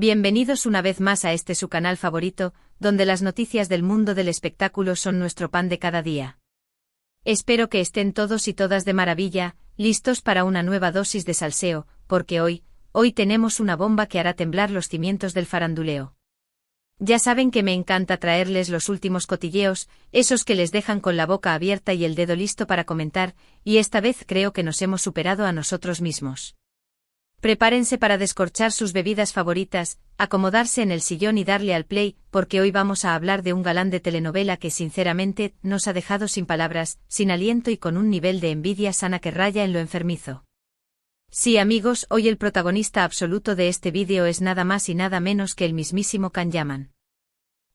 Bienvenidos una vez más a este su canal favorito, donde las noticias del mundo del espectáculo son nuestro pan de cada día. Espero que estén todos y todas de maravilla, listos para una nueva dosis de salseo, porque hoy tenemos una bomba que hará temblar los cimientos del faranduleo. Ya saben que me encanta traerles los últimos cotilleos, esos que les dejan con la boca abierta y el dedo listo para comentar, y esta vez creo que nos hemos superado a nosotros mismos. Prepárense para descorchar sus bebidas favoritas, acomodarse en el sillón y darle al play, porque hoy vamos a hablar de un galán de telenovela que sinceramente nos ha dejado sin palabras, sin aliento y con un nivel de envidia sana que raya en lo enfermizo. Sí amigos, hoy el protagonista absoluto de este vídeo es nada más y nada menos que el mismísimo Can Yaman.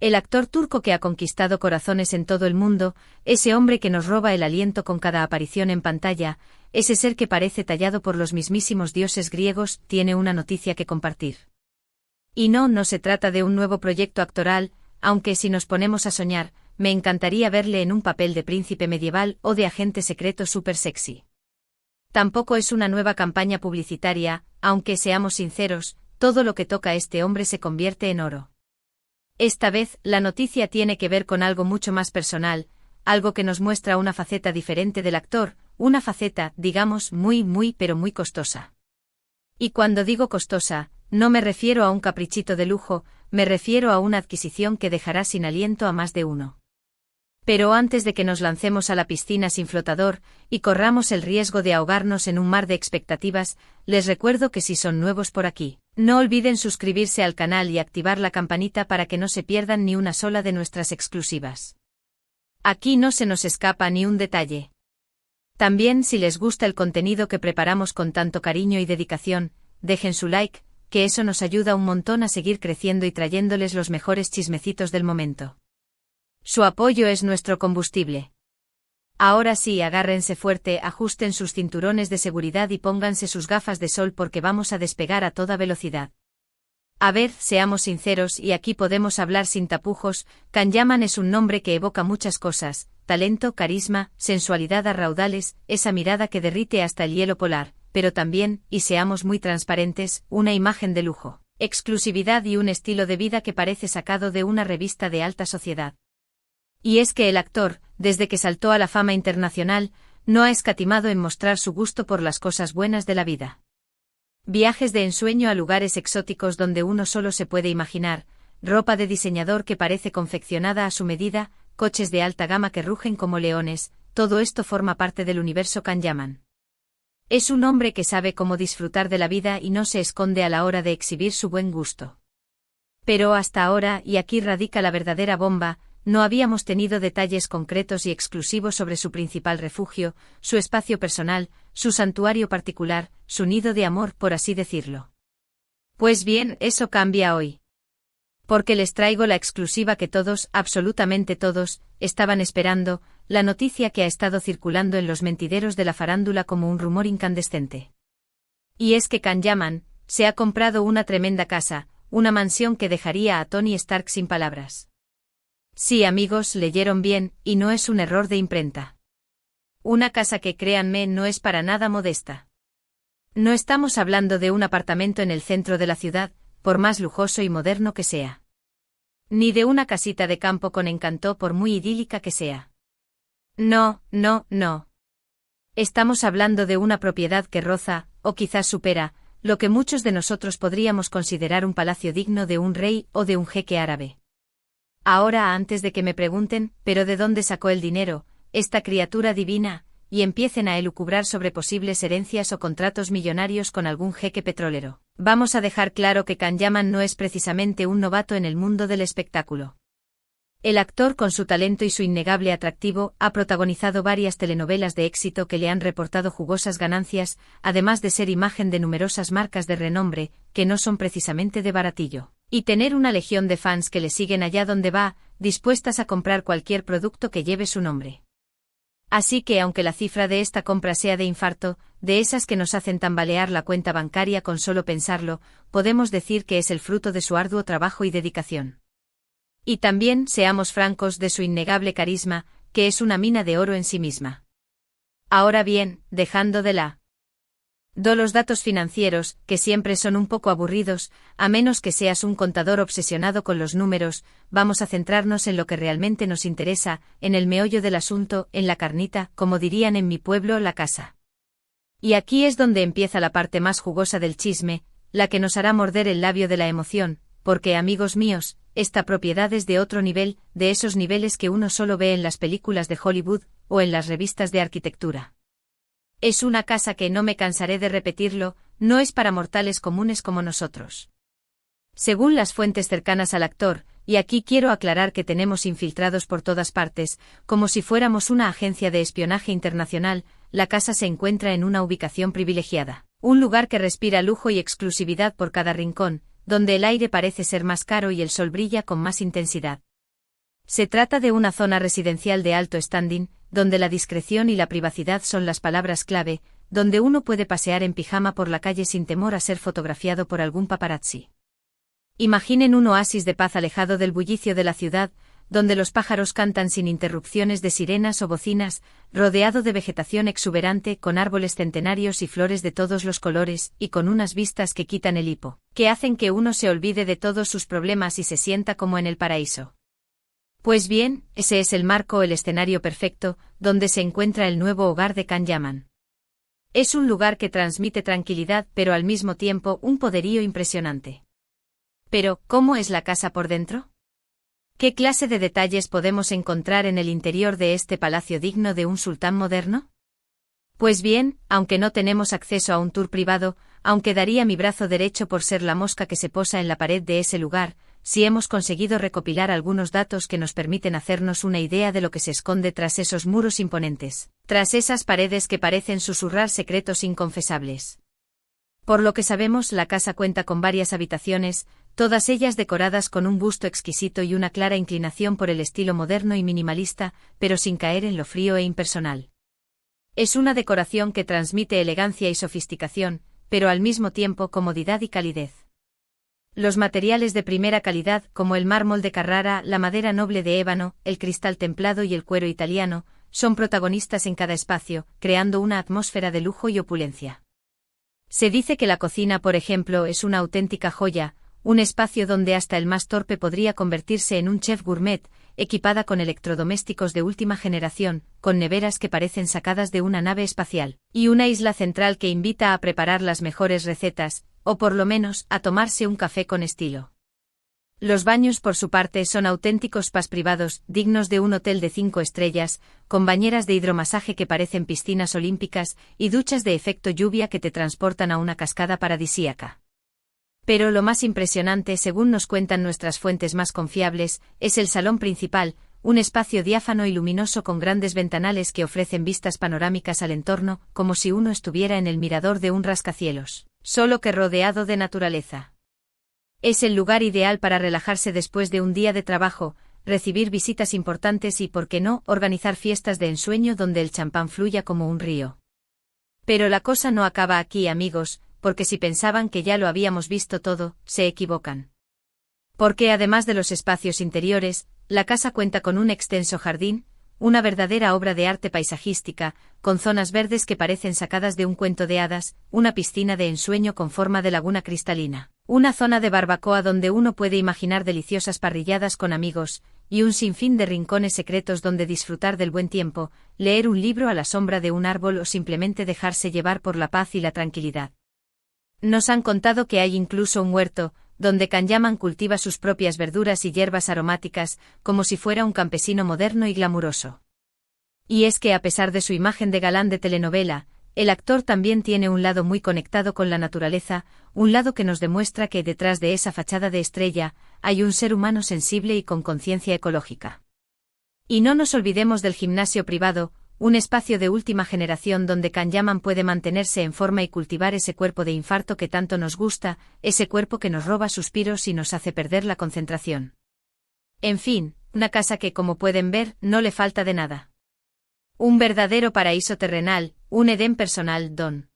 El actor turco que ha conquistado corazones en todo el mundo, ese hombre que nos roba el aliento con cada aparición en pantalla, ese ser que parece tallado por los mismísimos dioses griegos, tiene una noticia que compartir. Y no se trata de un nuevo proyecto actoral, aunque si nos ponemos a soñar, me encantaría verle en un papel de príncipe medieval o de agente secreto súper sexy. Tampoco es una nueva campaña publicitaria, aunque seamos sinceros, todo lo que toca a este hombre se convierte en oro. Esta vez, la noticia tiene que ver con algo mucho más personal, algo que nos muestra una faceta diferente del actor, una faceta, digamos, muy costosa. Y cuando digo costosa, no me refiero a un caprichito de lujo, me refiero a una adquisición que dejará sin aliento a más de uno. Pero antes de que nos lancemos a la piscina sin flotador, y corramos el riesgo de ahogarnos en un mar de expectativas, les recuerdo que si son nuevos por aquí, no olviden suscribirse al canal y activar la campanita para que no se pierdan ni una sola de nuestras exclusivas. Aquí no se nos escapa ni un detalle. También si les gusta el contenido que preparamos con tanto cariño y dedicación, dejen su like, que eso nos ayuda un montón a seguir creciendo y trayéndoles los mejores chismecitos del momento. Su apoyo es nuestro combustible. Ahora sí, agárrense fuerte, ajusten sus cinturones de seguridad y pónganse sus gafas de sol porque vamos a despegar a toda velocidad. A ver, seamos sinceros y aquí podemos hablar sin tapujos, Can Yaman es un nombre que evoca muchas cosas, talento, carisma, sensualidad a raudales, esa mirada que derrite hasta el hielo polar, pero también, y seamos muy transparentes, una imagen de lujo, exclusividad y un estilo de vida que parece sacado de una revista de alta sociedad. Y es que el actor, desde que saltó a la fama internacional, no ha escatimado en mostrar su gusto por las cosas buenas de la vida. Viajes de ensueño a lugares exóticos donde uno solo se puede imaginar, ropa de diseñador que parece confeccionada a su medida, coches de alta gama que rugen como leones, todo esto forma parte del universo Can Yaman. Es un hombre que sabe cómo disfrutar de la vida y no se esconde a la hora de exhibir su buen gusto. Pero hasta ahora, y aquí radica la verdadera bomba, no habíamos tenido detalles concretos y exclusivos sobre su principal refugio, su espacio personal, su santuario particular, su nido de amor, por así decirlo. Pues bien, eso cambia hoy. Porque les traigo la exclusiva que todos, absolutamente todos, estaban esperando, la noticia que ha estado circulando en los mentideros de la farándula como un rumor incandescente. Y es que Can Yaman se ha comprado una tremenda casa, una mansión que dejaría a Tony Stark sin palabras. Sí amigos, leyeron bien, y no es un error de imprenta. Una casa que créanme no es para nada modesta. No estamos hablando de un apartamento en el centro de la ciudad, por más lujoso y moderno que sea. Ni de una casita de campo con encanto por muy idílica que sea. No. Estamos hablando de una propiedad que roza, o quizás supera, lo que muchos de nosotros podríamos considerar un palacio digno de un rey o de un jeque árabe. Ahora antes de que me pregunten, ¿pero de dónde sacó el dinero, esta criatura divina? Y empiecen a elucubrar sobre posibles herencias o contratos millonarios con algún jeque petrolero. Vamos a dejar claro que Can Yaman no es precisamente un novato en el mundo del espectáculo. El actor, con su talento y su innegable atractivo, ha protagonizado varias telenovelas de éxito que le han reportado jugosas ganancias, además de ser imagen de numerosas marcas de renombre, que no son precisamente de baratillo. Y tener una legión de fans que le siguen allá donde va, dispuestas a comprar cualquier producto que lleve su nombre. Así que aunque la cifra de esta compra sea de infarto, de esas que nos hacen tambalear la cuenta bancaria con solo pensarlo, podemos decir que es el fruto de su arduo trabajo y dedicación. Y también, seamos francos, de su innegable carisma, que es una mina de oro en sí misma. Ahora bien, dejando de Do los datos financieros, que siempre son un poco aburridos, a menos que seas un contador obsesionado con los números. Vamos a centrarnos en lo que realmente nos interesa, en el meollo del asunto, en la carnita, como dirían en mi pueblo, la casa. Y aquí es donde empieza la parte más jugosa del chisme, la que nos hará morder el labio de la emoción, porque, amigos míos, esta propiedad es de otro nivel, de esos niveles que uno solo ve en las películas de Hollywood, o en las revistas de arquitectura. Es una casa que, no me cansaré de repetirlo, no es para mortales comunes como nosotros. Según las fuentes cercanas al actor, y aquí quiero aclarar que tenemos infiltrados por todas partes, como si fuéramos una agencia de espionaje internacional, la casa se encuentra en una ubicación privilegiada, un lugar que respira lujo y exclusividad por cada rincón, donde el aire parece ser más caro y el sol brilla con más intensidad. Se trata de una zona residencial de alto standing, donde la discreción y la privacidad son las palabras clave, donde uno puede pasear en pijama por la calle sin temor a ser fotografiado por algún paparazzi. Imaginen un oasis de paz alejado del bullicio de la ciudad, donde los pájaros cantan sin interrupciones de sirenas o bocinas, rodeado de vegetación exuberante con árboles centenarios y flores de todos los colores, y con unas vistas que quitan el hipo, que hacen que uno se olvide de todos sus problemas y se sienta como en el paraíso. Pues bien, ese es el marco, el escenario perfecto, donde se encuentra el nuevo hogar de Can Yaman. Es un lugar que transmite tranquilidad pero al mismo tiempo un poderío impresionante. Pero, ¿cómo es la casa por dentro? ¿Qué clase de detalles podemos encontrar en el interior de este palacio digno de un sultán moderno? Pues bien, aunque no tenemos acceso a un tour privado, aunque daría mi brazo derecho por ser la mosca que se posa en la pared de ese lugar, sí hemos conseguido recopilar algunos datos que nos permiten hacernos una idea de lo que se esconde tras esos muros imponentes, tras esas paredes que parecen susurrar secretos inconfesables. Por lo que sabemos, la casa cuenta con varias habitaciones, todas ellas decoradas con un busto exquisito y una clara inclinación por el estilo moderno y minimalista, pero sin caer en lo frío e impersonal. Es una decoración que transmite elegancia y sofisticación, pero al mismo tiempo comodidad y calidez. Los materiales de primera calidad, como el mármol de Carrara, la madera noble de ébano, el cristal templado y el cuero italiano, son protagonistas en cada espacio, creando una atmósfera de lujo y opulencia. Se dice que la cocina, por ejemplo, es una auténtica joya, un espacio donde hasta el más torpe podría convertirse en un chef gourmet, equipada con electrodomésticos de última generación, con neveras que parecen sacadas de una nave espacial, y una isla central que invita a preparar las mejores recetas, o por lo menos, a tomarse un café con estilo. Los baños, por su parte, son auténticos spas privados, dignos de un hotel de 5 estrellas, con bañeras de hidromasaje que parecen piscinas olímpicas, y duchas de efecto lluvia que te transportan a una cascada paradisíaca. Pero lo más impresionante, según nos cuentan nuestras fuentes más confiables, es el salón principal, un espacio diáfano y luminoso con grandes ventanales que ofrecen vistas panorámicas al entorno, como si uno estuviera en el mirador de un rascacielos, solo que rodeado de naturaleza. Es el lugar ideal para relajarse después de un día de trabajo, recibir visitas importantes y, por qué no, organizar fiestas de ensueño donde el champán fluya como un río. Pero la cosa no acaba aquí, amigos, porque si pensaban que ya lo habíamos visto todo, se equivocan. Porque además de los espacios interiores, la casa cuenta con un extenso jardín, una verdadera obra de arte paisajística, con zonas verdes que parecen sacadas de un cuento de hadas, una piscina de ensueño con forma de laguna cristalina, una zona de barbacoa donde uno puede imaginar deliciosas parrilladas con amigos, y un sinfín de rincones secretos donde disfrutar del buen tiempo, leer un libro a la sombra de un árbol o simplemente dejarse llevar por la paz y la tranquilidad. Nos han contado que hay incluso un huerto, donde Can Yaman cultiva sus propias verduras y hierbas aromáticas, como si fuera un campesino moderno y glamuroso. Y es que a pesar de su imagen de galán de telenovela, el actor también tiene un lado muy conectado con la naturaleza, un lado que nos demuestra que detrás de esa fachada de estrella, hay un ser humano sensible y con conciencia ecológica. Y no nos olvidemos del gimnasio privado, un espacio de última generación donde Can Yaman puede mantenerse en forma y cultivar ese cuerpo de infarto que tanto nos gusta, ese cuerpo que nos roba suspiros y nos hace perder la concentración. En fin, una casa que, como pueden ver, no le falta de nada. Un verdadero paraíso terrenal, un Edén personal, donde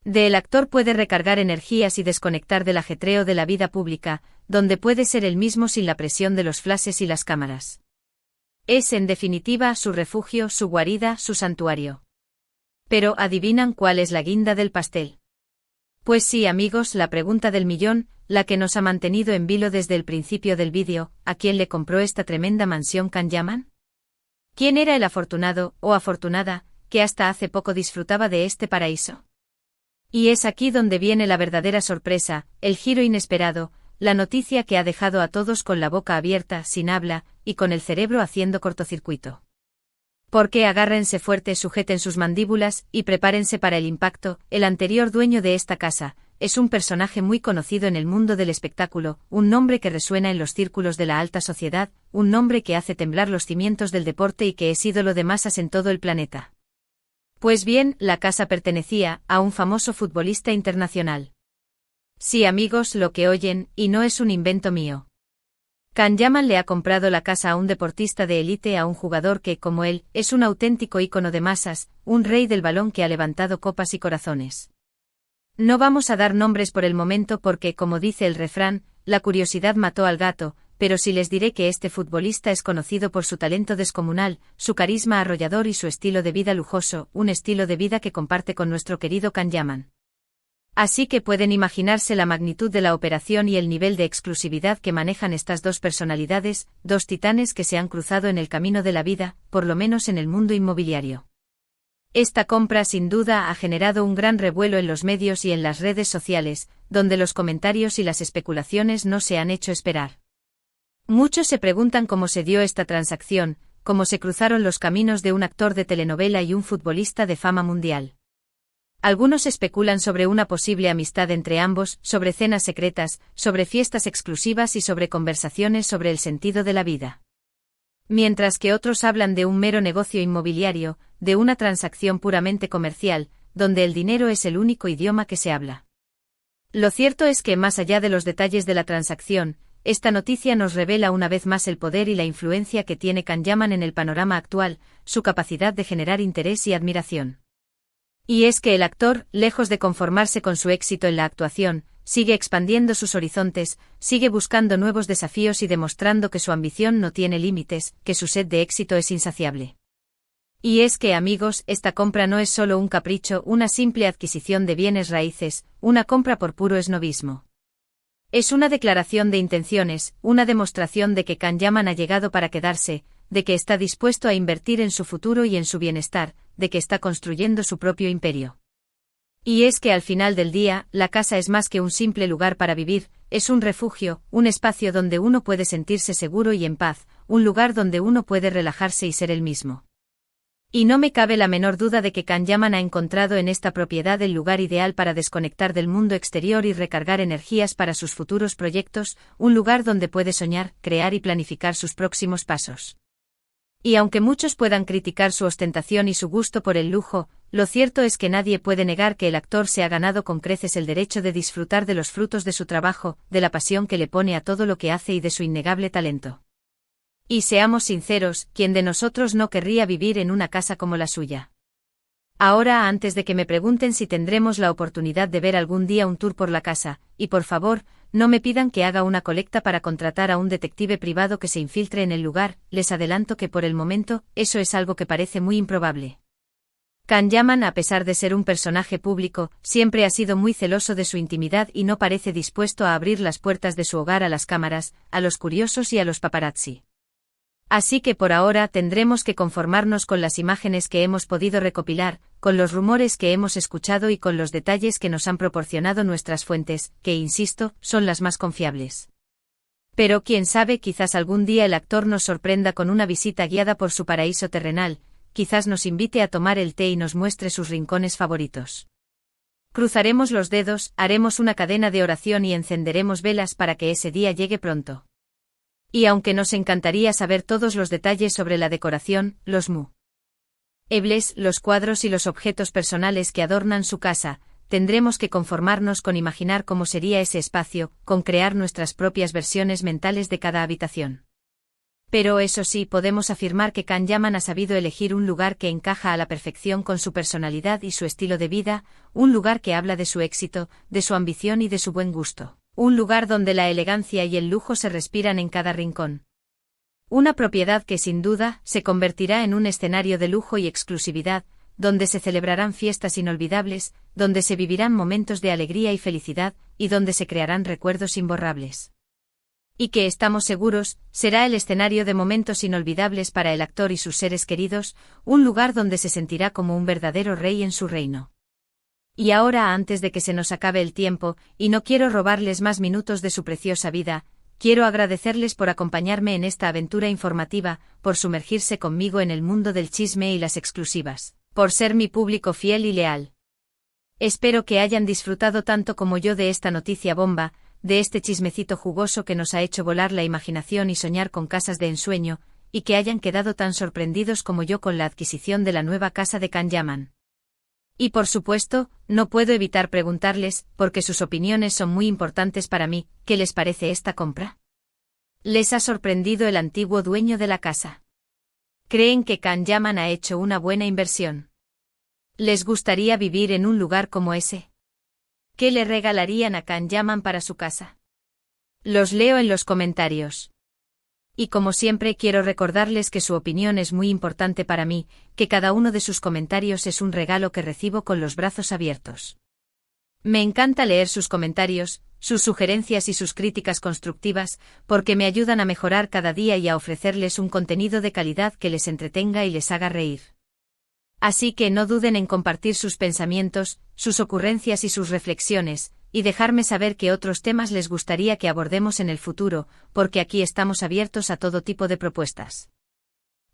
el actor puede recargar energías y desconectar del ajetreo de la vida pública, donde puede ser él mismo sin la presión de los flashes y las cámaras. Es, en definitiva, su refugio, su guarida, su santuario. Pero ¿adivinan cuál es la guinda del pastel? Pues sí, amigos, la pregunta del millón, la que nos ha mantenido en vilo desde el principio del vídeo: ¿a quién le compró esta tremenda mansión Can Yaman? ¿Quién era el afortunado, o afortunada, que hasta hace poco disfrutaba de este paraíso? Y es aquí donde viene la verdadera sorpresa, el giro inesperado, la noticia que ha dejado a todos con la boca abierta, sin habla, y con el cerebro haciendo cortocircuito. Porque agárrense fuerte, sujeten sus mandíbulas, y prepárense para el impacto. El anterior dueño de esta casa es un personaje muy conocido en el mundo del espectáculo, un nombre que resuena en los círculos de la alta sociedad, un nombre que hace temblar los cimientos del deporte y que es ídolo de masas en todo el planeta. Pues bien, la casa pertenecía a un famoso futbolista internacional. Sí, amigos, lo que oyen, y no es un invento mío. Can Yaman le ha comprado la casa a un deportista de élite, a un jugador que, como él, es un auténtico ícono de masas, un rey del balón que ha levantado copas y corazones. No vamos a dar nombres por el momento porque, como dice el refrán, la curiosidad mató al gato, pero sí les diré que este futbolista es conocido por su talento descomunal, su carisma arrollador y su estilo de vida lujoso, un estilo de vida que comparte con nuestro querido Can Yaman. Así que pueden imaginarse la magnitud de la operación y el nivel de exclusividad que manejan estas dos personalidades, dos titanes que se han cruzado en el camino de la vida, por lo menos en el mundo inmobiliario. Esta compra sin duda ha generado un gran revuelo en los medios y en las redes sociales, donde los comentarios y las especulaciones no se han hecho esperar. Muchos se preguntan cómo se dio esta transacción, cómo se cruzaron los caminos de un actor de telenovela y un futbolista de fama mundial. Algunos especulan sobre una posible amistad entre ambos, sobre cenas secretas, sobre fiestas exclusivas y sobre conversaciones sobre el sentido de la vida. Mientras que otros hablan de un mero negocio inmobiliario, de una transacción puramente comercial, donde el dinero es el único idioma que se habla. Lo cierto es que, más allá de los detalles de la transacción, esta noticia nos revela una vez más el poder y la influencia que tiene Can Yaman en el panorama actual, su capacidad de generar interés y admiración. Y es que el actor, lejos de conformarse con su éxito en la actuación, sigue expandiendo sus horizontes, sigue buscando nuevos desafíos y demostrando que su ambición no tiene límites, que su sed de éxito es insaciable. Y es que, amigos, esta compra no es solo un capricho, una simple adquisición de bienes raíces, una compra por puro esnobismo. Es una declaración de intenciones, una demostración de que Can Yaman ha llegado para quedarse, de que está dispuesto a invertir en su futuro y en su bienestar, de que está construyendo su propio imperio. Y es que al final del día, la casa es más que un simple lugar para vivir, es un refugio, un espacio donde uno puede sentirse seguro y en paz, un lugar donde uno puede relajarse y ser el mismo. Y no me cabe la menor duda de que Can Yaman ha encontrado en esta propiedad el lugar ideal para desconectar del mundo exterior y recargar energías para sus futuros proyectos, un lugar donde puede soñar, crear y planificar sus próximos pasos. Y aunque muchos puedan criticar su ostentación y su gusto por el lujo, lo cierto es que nadie puede negar que el actor se ha ganado con creces el derecho de disfrutar de los frutos de su trabajo, de la pasión que le pone a todo lo que hace y de su innegable talento. Y seamos sinceros, ¿quién de nosotros no querría vivir en una casa como la suya? Ahora, antes de que me pregunten si tendremos la oportunidad de ver algún día un tour por la casa, y por favor, no me pidan que haga una colecta para contratar a un detective privado que se infiltre en el lugar, les adelanto que por el momento, eso es algo que parece muy improbable. Can Yaman, a pesar de ser un personaje público, siempre ha sido muy celoso de su intimidad y no parece dispuesto a abrir las puertas de su hogar a las cámaras, a los curiosos y a los paparazzi. Así que por ahora tendremos que conformarnos con las imágenes que hemos podido recopilar, con los rumores que hemos escuchado y con los detalles que nos han proporcionado nuestras fuentes, que, insisto, son las más confiables. Pero quién sabe, quizás algún día el actor nos sorprenda con una visita guiada por su paraíso terrenal, quizás nos invite a tomar el té y nos muestre sus rincones favoritos. Cruzaremos los dedos, haremos una cadena de oración y encenderemos velas para que ese día llegue pronto. Y aunque nos encantaría saber todos los detalles sobre la decoración, los muebles, los cuadros y los objetos personales que adornan su casa, tendremos que conformarnos con imaginar cómo sería ese espacio, con crear nuestras propias versiones mentales de cada habitación. Pero eso sí, podemos afirmar que Can Yaman ha sabido elegir un lugar que encaja a la perfección con su personalidad y su estilo de vida, un lugar que habla de su éxito, de su ambición y de su buen gusto. Un lugar donde la elegancia y el lujo se respiran en cada rincón. Una propiedad que sin duda se convertirá en un escenario de lujo y exclusividad, donde se celebrarán fiestas inolvidables, donde se vivirán momentos de alegría y felicidad, y donde se crearán recuerdos imborrables. Y que estamos seguros, será el escenario de momentos inolvidables para el actor y sus seres queridos, un lugar donde se sentirá como un verdadero rey en su reino. Y ahora, antes de que se nos acabe el tiempo, y no quiero robarles más minutos de su preciosa vida, quiero agradecerles por acompañarme en esta aventura informativa, por sumergirse conmigo en el mundo del chisme y las exclusivas, por ser mi público fiel y leal. Espero que hayan disfrutado tanto como yo de esta noticia bomba, de este chismecito jugoso que nos ha hecho volar la imaginación y soñar con casas de ensueño, y que hayan quedado tan sorprendidos como yo con la adquisición de la nueva casa de Can Yaman. Y por supuesto, no puedo evitar preguntarles, porque sus opiniones son muy importantes para mí, ¿qué les parece esta compra? ¿Les ha sorprendido el antiguo dueño de la casa? ¿Creen que Can Yaman ha hecho una buena inversión? ¿Les gustaría vivir en un lugar como ese? ¿Qué le regalarían a Can Yaman para su casa? Los leo en los comentarios. Y como siempre quiero recordarles que su opinión es muy importante para mí, que cada uno de sus comentarios es un regalo que recibo con los brazos abiertos. Me encanta leer sus comentarios, sus sugerencias y sus críticas constructivas, porque me ayudan a mejorar cada día y a ofrecerles un contenido de calidad que les entretenga y les haga reír. Así que no duden en compartir sus pensamientos, sus ocurrencias y sus reflexiones, y dejarme saber qué otros temas les gustaría que abordemos en el futuro, porque aquí estamos abiertos a todo tipo de propuestas.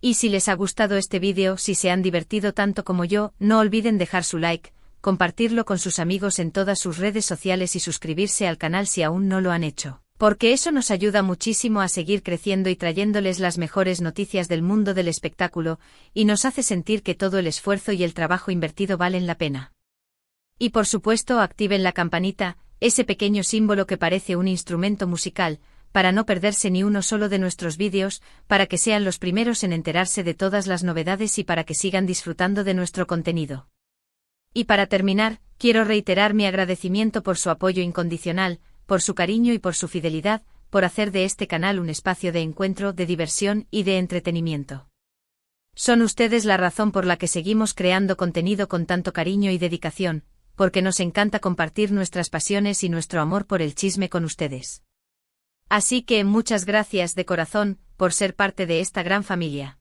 Y si les ha gustado este vídeo, si se han divertido tanto como yo, no olviden dejar su like, compartirlo con sus amigos en todas sus redes sociales y suscribirse al canal si aún no lo han hecho, porque eso nos ayuda muchísimo a seguir creciendo y trayéndoles las mejores noticias del mundo del espectáculo, y nos hace sentir que todo el esfuerzo y el trabajo invertido valen la pena. Y por supuesto activen la campanita, ese pequeño símbolo que parece un instrumento musical, para no perderse ni uno solo de nuestros vídeos, para que sean los primeros en enterarse de todas las novedades y para que sigan disfrutando de nuestro contenido. Y para terminar, quiero reiterar mi agradecimiento por su apoyo incondicional, por su cariño y por su fidelidad, por hacer de este canal un espacio de encuentro, de diversión y de entretenimiento. Son ustedes la razón por la que seguimos creando contenido con tanto cariño y dedicación, porque nos encanta compartir nuestras pasiones y nuestro amor por el chisme con ustedes. Así que muchas gracias de corazón, por ser parte de esta gran familia.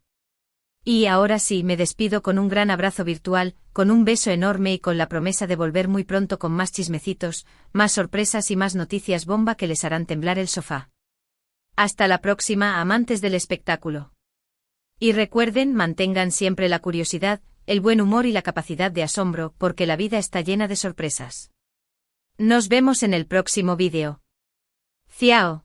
Y ahora sí me despido con un gran abrazo virtual, con un beso enorme y con la promesa de volver muy pronto con más chismecitos, más sorpresas y más noticias bomba que les harán temblar el sofá. Hasta la próxima, amantes del espectáculo. Y recuerden, mantengan siempre la curiosidad, el buen humor y la capacidad de asombro, porque la vida está llena de sorpresas. Nos vemos en el próximo vídeo. Ciao.